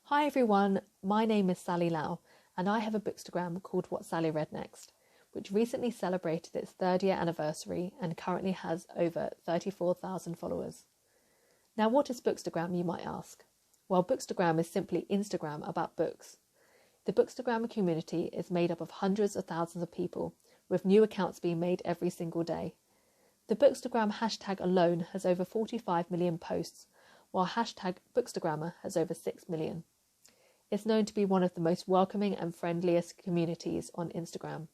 Hi everyone, my name is Sally Lau and I have a BooksDeGram called What Sally Read Next, which recently celebrated its 3rd-year anniversary and currently has over 34,000 followers. Now what is BooksDeGram, you might ask? Well, BooksDeGram is simply Instagram about books. The BooksDeGram community is made up of hundreds of thousands of people, with new accounts being made every single day. The BooksDeGram hashtag alone has over 45 million posts, while hashtag BooksDeGrammer has over 6 million. It's known to be one of the most welcoming and friendliest communities on Instagram.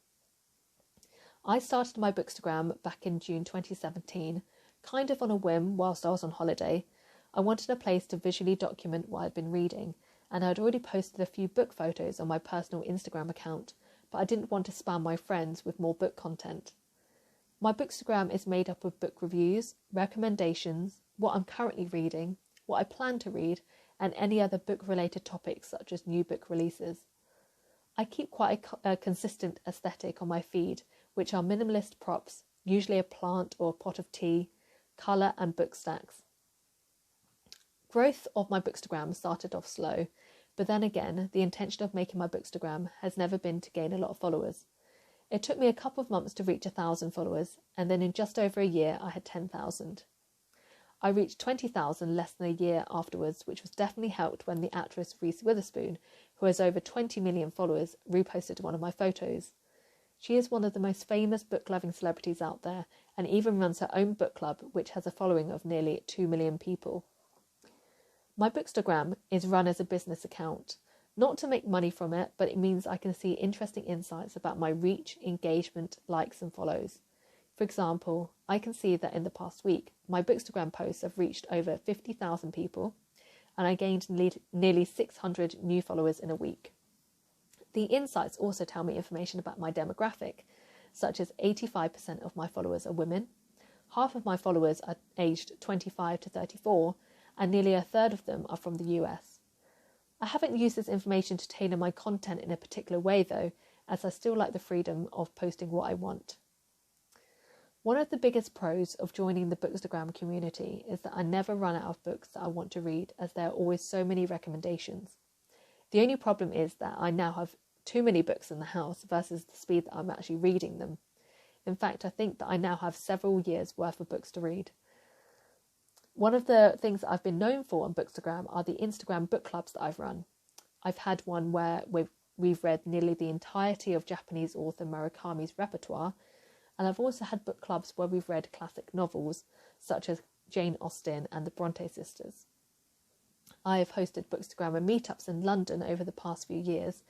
I started my BooksDeGram back in June 2017, kind of on a whim whilst I was on holiday. I wanted a place to visually document what I'd been reading, and I'd already posted a few book photos on my personal Instagram account, but I didn't want to spam my friends with more book content. My BooksDeGram is made up of book reviews, recommendations, what I'm currently reading, what I plan to read, and any other book-related topics such as new book releases. I keep quite a consistent aesthetic on my feed, which are minimalist props, usually a plant or a pot of tea, colour and book stacks. Growth of my BooksDeGram started off slow, but then again, the intention of making my BooksDeGram has never been to gain a lot of followers. It took me a couple of months to reach 1,000 followers, and then in just over a year I had 10,000. I reached 20,000 less than a year afterwards, which was definitely helped when the actress Reese Witherspoon, who has over 20 million followers, reposted one of my photos. She is one of the most famous book-loving celebrities out there and even runs her own book club, which has a following of nearly 2 million people. My BooksDeGram is run as a business account, not to make money from it, but it means I can see interesting insights about my reach, engagement, likes and follows. For example, I can see that in the past week, my BooksDeGram posts have reached over 50,000 people and I gained nearly 600 new followers in a week. The insights also tell me information about my demographic, such as 85% of my followers are women, half of my followers are aged 25 to 34, and nearly a third of them are from the US. I haven't used this information to tailor my content in a particular way though, as I still like the freedom of posting what I want. One of the biggest pros of joining the BooksDeGram community is that I never run out of books that I want to read, as there are always so many recommendations. The only problem is that I now have too many books in the house versus the speed that I'm actually reading them. In fact, I think that I now have several years worth of books to read. One of the things that I've been known for on BooksDeGram are the Instagram book clubs that I've run. I've had one where we've read nearly the entirety of Japanese author Murakami's repertoire, and I've also had book clubs where we've read classic novels such as Jane Austen and the Bronte sisters. I have hosted BooksDeGram and meetups in London over the past few years,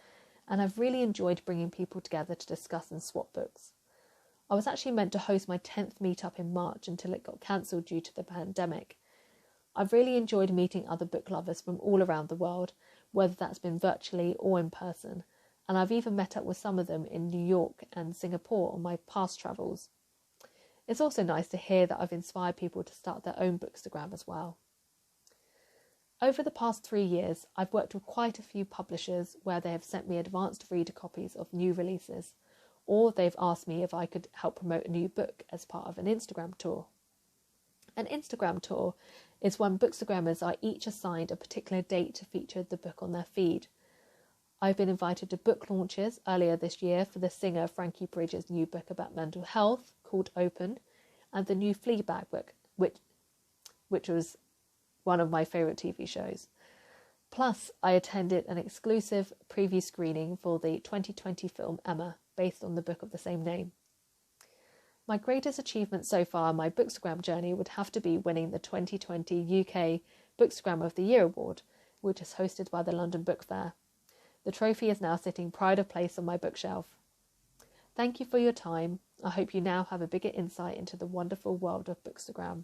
and I've really enjoyed bringing people together to discuss and swap books. I was actually meant to host my 10th meetup in March until it got cancelled due to the pandemic. I've really enjoyed meeting other book lovers from all around the world, whether that's been virtually or in person, and I've even met up with some of them in New York and Singapore on my past travels. It's also nice to hear that I've inspired people to start their own BooksDeGram as well. Over the past 3 years, I've worked with quite a few publishers where they have sent me advanced reader copies of new releases, or they've asked me if I could help promote a new book as part of an Instagram tour. An Instagram tour is when BooksDeGrammers are each assigned a particular date to feature the book on their feed. I've been invited to book launches earlier this year for the singer Frankie Bridges' new book about mental health called Open, and the new Fleabag book, which was one of my favourite TV shows. Plus, I attended an exclusive preview screening for the 2020 film Emma, based on the book of the same name. My greatest achievement so far on my BooksDeGram journey would have to be winning the 2020 UK BooksDeGram of the Year award, which is hosted by the London Book Fair. The trophy is now sitting pride of place on my bookshelf. Thank you for your time. I hope you now have a bigger insight into the wonderful world of BooksDeGram.